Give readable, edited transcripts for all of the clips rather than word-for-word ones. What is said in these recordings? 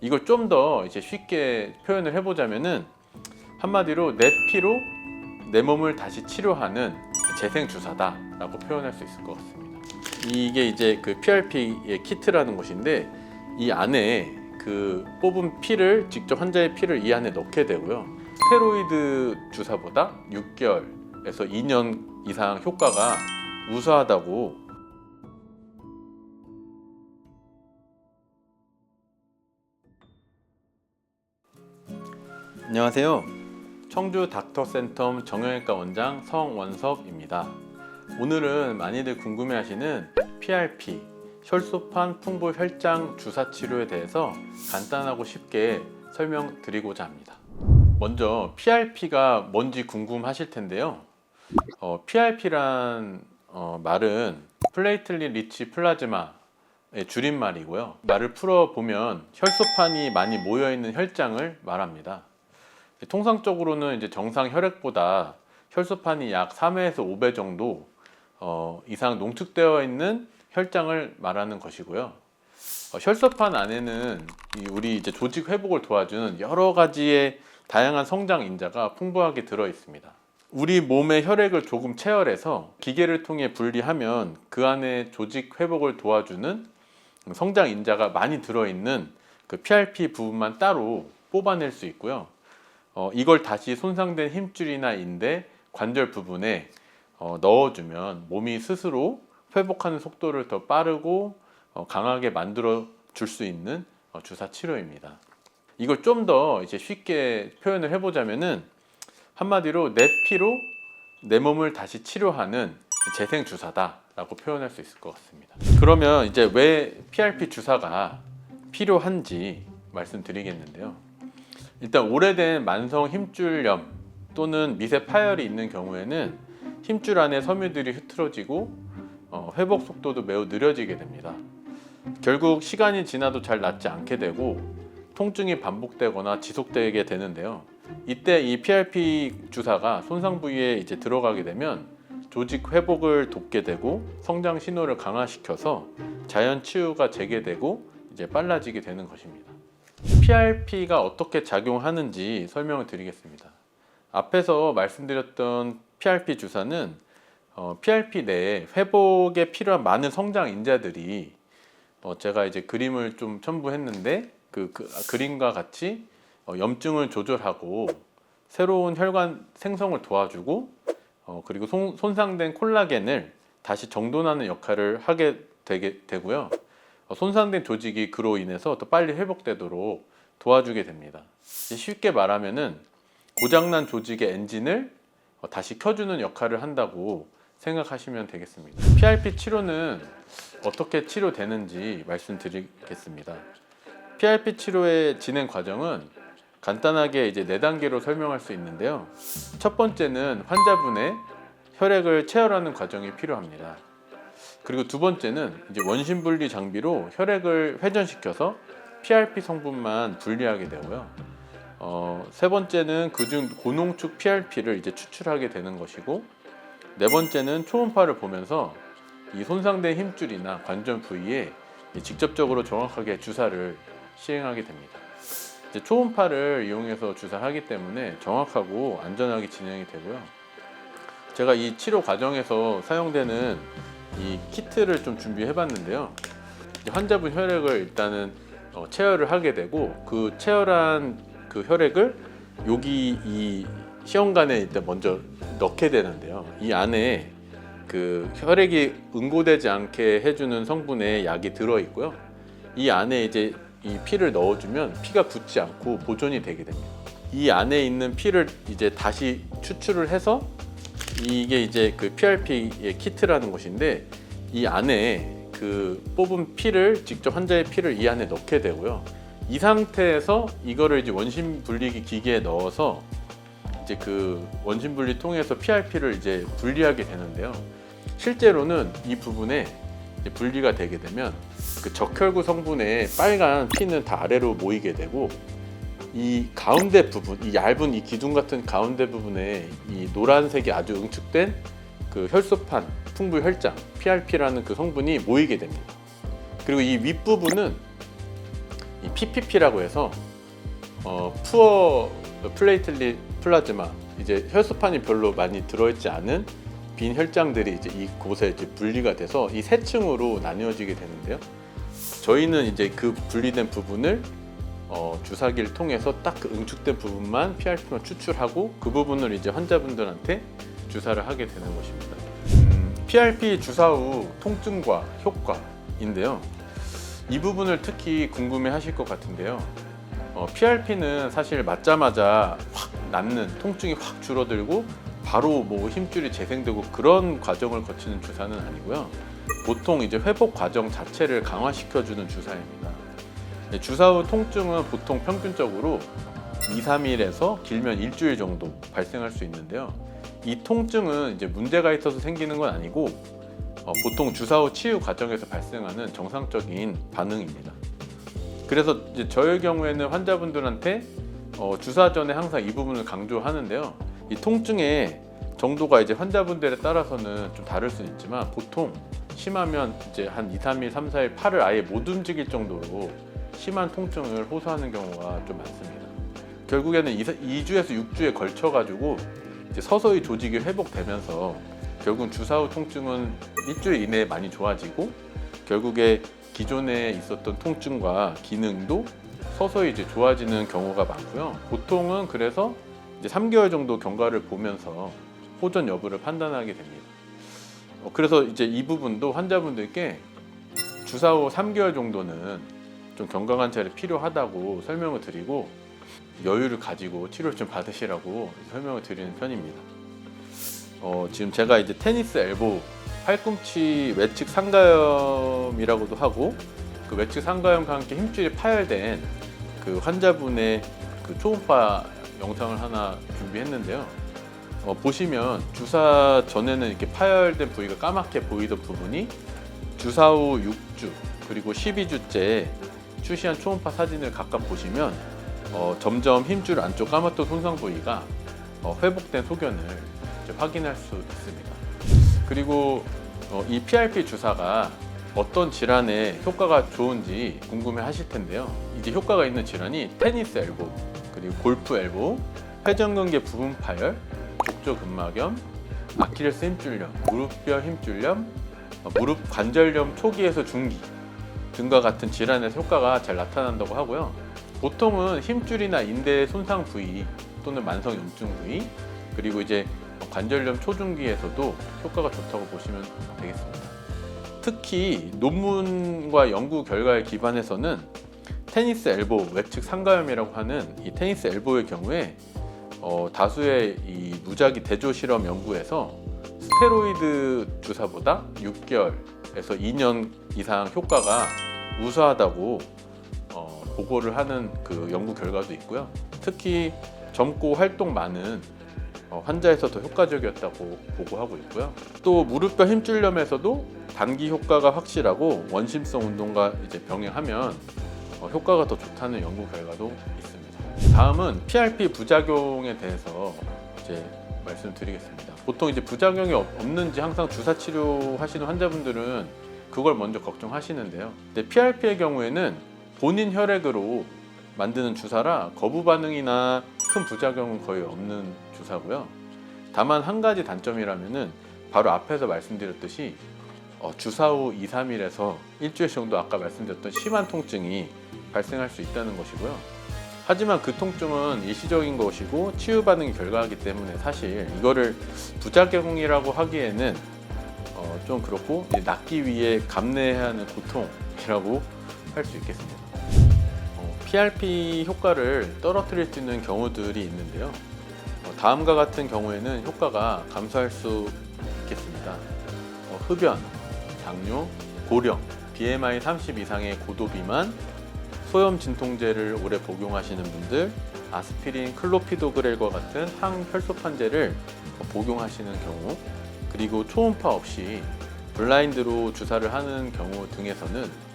이걸 좀 더 이제 쉽게 표현을 해보자면은 한마디로 내 피로 내 몸을 다시 치료하는 재생 주사다라고 표현할 수 있을 것 같습니다. 이게 이제 그 PRP의 키트라는 것인데 이 안에 그 뽑은 피를 직접 환자의 피를 이 안에 넣게 되고요. 스테로이드 주사보다 6개월에서 2년 이상 효과가 우수하다고. 안녕하세요. 청주 닥터센텀 정형외과 원장 성원섭입니다. 오늘은 많이들 궁금해하시는 PRP, 혈소판 풍부 혈장 주사 치료에 대해서 간단하고 쉽게 설명드리고자 합니다. 먼저 PRP가 뭔지 궁금하실 텐데요. PRP란 말은 플레이틀릿 리치 플라즈마의 줄임말이고요. 말을 풀어보면 혈소판이 많이 모여있는 혈장을 말합니다. 통상적으로는 이제 정상 혈액보다 혈소판이 약 3회에서 5배 정도 이상 농축되어 있는 혈장을 말하는 것이고요. 혈소판 안에는 우리 이제 조직 회복을 도와주는 여러 가지의 다양한 성장 인자가 풍부하게 들어 있습니다. 우리 몸의 혈액을 조금 체열해서 기계를 통해 분리하면 그 안에 조직 회복을 도와주는 성장 인자가 많이 들어 있는 그 PRP 부분만 따로 뽑아낼 수 있고요. 이걸 다시 손상된 힘줄이나 인대, 관절 부분에 넣어주면 몸이 스스로 회복하는 속도를 더 빠르고 강하게 만들어 줄 수 있는 주사 치료입니다. 이걸 좀 더 이제 쉽게 표현을 해보자면은 한마디로 내 피로 내 몸을 다시 치료하는 재생 주사다라고 표현할 수 있을 것 같습니다. 그러면 이제 왜 PRP 주사가 필요한지 말씀드리겠는데요. 일단 오래된 만성 힘줄염 또는 미세 파열이 있는 경우에는 힘줄 안에 섬유들이 흐트러지고 회복 속도도 매우 느려지게 됩니다. 결국 시간이 지나도 잘 낫지 않게 되고 통증이 반복되거나 지속되게 되는데요. 이때 이 PRP 주사가 손상 부위에 이제 들어가게 되면 조직 회복을 돕게 되고 성장 신호를 강화시켜서 자연 치유가 재개되고 이제 빨라지게 되는 것입니다. PRP가 어떻게 작용하는지 설명을 드리겠습니다. 앞에서 말씀드렸던 PRP 주사는 PRP 내에 회복에 필요한 많은 성장 인자들이 제가 이제 그림을 좀 첨부했는데 그 그림과 같이 염증을 조절하고 새로운 혈관 생성을 도와주고 그리고 손상된 콜라겐을 다시 정돈하는 역할을 하게 되고요. 손상된 조직이 그로 인해서 더 빨리 회복되도록 도와주게 됩니다. 쉽게 말하면은 고장난 조직의 엔진을 다시 켜주는 역할을 한다고 생각하시면 되겠습니다. PRP 치료는 어떻게 치료되는지 말씀드리겠습니다. PRP 치료의 진행 과정은 간단하게 이제 4단계로 설명할 수 있는데요. 첫 번째는 환자분의 혈액을 체열하는 과정이 필요합니다. 그리고 두 번째는 이제 원심 분리 장비로 혈액을 회전시켜서 PRP 성분만 분리하게 되고요. 세 번째는 그중 고농축 PRP를 이제 추출하게 되는 것이고, 네 번째는 초음파를 보면서 이 손상된 힘줄이나 관절 부위에 직접적으로 정확하게 주사를 시행하게 됩니다. 이제 초음파를 이용해서 주사하기 때문에 정확하고 안전하게 진행이 되고요. 제가 이 치료 과정에서 사용되는 이 키트를 좀 준비해 봤는데요. 환자분 혈액을 일단은 체열을 하게 되고, 그 체열한 그 혈액을 여기 이 시험관에 일단 먼저 넣게 되는데요. 이 안에 그 혈액이 응고되지 않게 해주는 성분의 약이 들어 있고요. 이 안에 이제 이 피를 넣어주면 피가 굳지 않고 보존이 되게 됩니다. 이 안에 있는 피를 이제 다시 추출을 해서 이게 이제 그 PRP의 키트라는 것인데, 이 안에 그 뽑은 피를 직접 환자의 피를 이 안에 넣게 되고요. 이 상태에서 이거를 이제 원심 분리기 기계에 넣어서 이제 그 원심 분리 통해서 PRP를 이제 분리하게 되는데요. 실제로는 이 부분에 이제 분리가 되게 되면 그 적혈구 성분의 빨간 피는 다 아래로 모이게 되고, 이 가운데 부분, 이 얇은 이 기둥 같은 가운데 부분에 이 노란색이 아주 응축된 그 혈소판 풍부 혈장 PRP라는 그 성분이 모이게 됩니다. 그리고 이 윗부분은 이 PPP라고 해서 푸어 플레이틀릿 플라즈마, 이제 혈소판이 별로 많이 들어있지 않은 빈 혈장들이 이제 이곳에 이제 분리가 돼서 이 세 층으로 나뉘어지게 되는데요. 저희는 이제 그 분리된 부분을 주사기를 통해서 딱 그 응축된 부분만 PRP만 추출하고 그 부분을 이제 환자분들한테 주사를 하게 되는 것입니다. PRP 주사 후 통증과 효과인데요. 이 부분을 특히 궁금해 하실 것 같은데요. PRP는 사실 맞자마자 확 낫는, 통증이 확 줄어들고 바로 뭐 힘줄이 재생되고 그런 과정을 거치는 주사는 아니고요. 보통 이제 회복 과정 자체를 강화시켜주는 주사입니다. 주사 후 통증은 보통 평균적으로 2-3일에서 길면 일주일 정도 발생할 수 있는데요. 이 통증은 이제 문제가 있어서 생기는 건 아니고 보통 주사 후 치유 과정에서 발생하는 정상적인 반응입니다. 그래서 이제 저의 경우에는 환자분들한테 주사 전에 항상 이 부분을 강조하는데요. 이 통증의 정도가 이제 환자분들에 따라서는 좀 다를 수는 있지만 보통 심하면 이제 한 2-3일, 3-4일 팔을 아예 못 움직일 정도로 심한 통증을 호소하는 경우가 좀 많습니다. 결국에는 2주에서 6주에 걸쳐 가지고 이제 서서히 조직이 회복되면서 결국은 주사 후 통증은 일주일 이내에 많이 좋아지고 결국에 기존에 있었던 통증과 기능도 서서히 이제 좋아지는 경우가 많고요. 보통은 그래서 이제 3개월 정도 경과를 보면서 호전 여부를 판단하게 됩니다. 그래서 이제 이 부분도 환자분들께 주사 후 3개월 정도는 좀 경과 관찰이 필요하다고 설명을 드리고 여유를 가지고 치료를 좀 받으시라고 설명을 드리는 편입니다. 지금 제가 이제 테니스 엘보 팔꿈치 외측 상가염이라고도 하고 그 외측 상가염과 함께 힘줄이 파열된 그 환자분의 그 초음파 영상을 하나 준비했는데요. 보시면 주사 전에는 이렇게 파열된 부위가 까맣게 보이던 부분이 주사 후 6주 그리고 12주째 출시한 초음파 사진을 각각 보시면 점점 힘줄 안쪽 까맣던 손상 부위가 회복된 소견을 확인할 수 있습니다. 그리고 이 PRP 주사가 어떤 질환에 효과가 좋은지 궁금해 하실 텐데요. 이제 효과가 있는 질환이 테니스 엘보, 그리고 골프 엘보, 회전근개 부분 파열, 족저근막염, 아킬레스 힘줄염, 무릎뼈 힘줄염, 무릎 관절염 초기에서 중기 등과 같은 질환에서 효과가 잘 나타난다고 하고요. 보통은 힘줄이나 인대 손상 부위 또는 만성 염증 부위, 그리고 이제 관절염 초중기에서도 효과가 좋다고 보시면 되겠습니다. 특히 논문과 연구 결과에 기반해서는 테니스 엘보 외측 상가염이라고 하는 이 테니스 엘보의 경우에 다수의 이 무작위 대조 실험 연구에서 스테로이드 주사보다 6개월에서 2년 이상 효과가 우수하다고 보고를 하는 그 연구 결과도 있고요. 특히 젊고 활동 많은 환자에서 더 효과적이었다고 보고하고 있고요. 또 무릎뼈 힘줄염에서도 단기 효과가 확실하고 원심성 운동과 이제 병행하면 효과가 더 좋다는 연구 결과도 있습니다. 다음은 PRP 부작용에 대해서 이제 말씀드리겠습니다. 보통 이제 부작용이 없는지 항상 주사 치료하시는 환자분들은 그걸 먼저 걱정하시는데요. 근데 PRP의 경우에는 본인 혈액으로 만드는 주사라 거부 반응이나 큰 부작용은 거의 없는 주사고요. 다만 한 가지 단점이라면은 바로 앞에서 말씀드렸듯이 주사 후 2-3일에서 일주일 정도 아까 말씀드렸던 심한 통증이 발생할 수 있다는 것이고요. 하지만 그 통증은 일시적인 것이고 치유 반응이 결과하기 때문에 사실 이거를 부작용이라고 하기에는 좀 그렇고 낫기 위해 감내해야 하는 고통이라고 할 수 있겠습니다. PRP 효과를 떨어뜨릴 수 있는 경우들이 있는데요. 다음과 같은 경우에는 효과가 감소할 수 있겠습니다. 흡연, 당뇨, 고령, BMI 30 이상의 고도 비만, 소염 진통제를 오래 복용하시는 분들, 아스피린, 클로피도그렐과 같은 항혈소판제를 복용하시는 경우, 그리고 초음파 없이 블라인드로 주사를 하는 경우 등에서는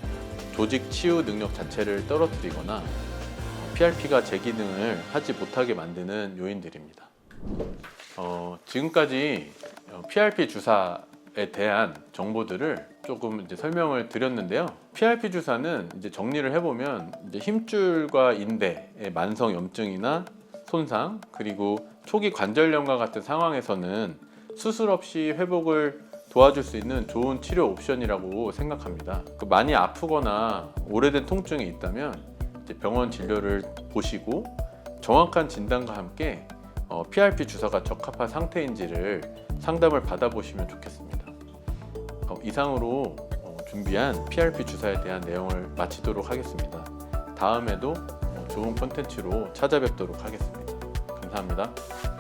조직 치유 능력 자체를 떨어뜨리거나 PRP가 제 기능을 하지 못하게 만드는 요인들입니다. 지금까지 PRP 주사 주사에 대한 정보들을 조금 이제 설명을 드렸는데요. PRP 주사는 이제 정리를 해보면 이제 힘줄과 인대의 만성 염증이나 손상, 그리고 초기 관절염과 같은 상황에서는 수술 없이 회복을 도와줄 수 있는 좋은 치료 옵션이라고 생각합니다. 많이 아프거나 오래된 통증이 있다면 이제 병원 진료를 보시고 정확한 진단과 함께 PRP 주사가 적합한 상태인지를 상담을 받아보시면 좋겠습니다. 이상으로 준비한 PRP 주사에 대한 내용을 마치도록 하겠습니다. 다음에도 좋은 콘텐츠로 찾아뵙도록 하겠습니다. 감사합니다.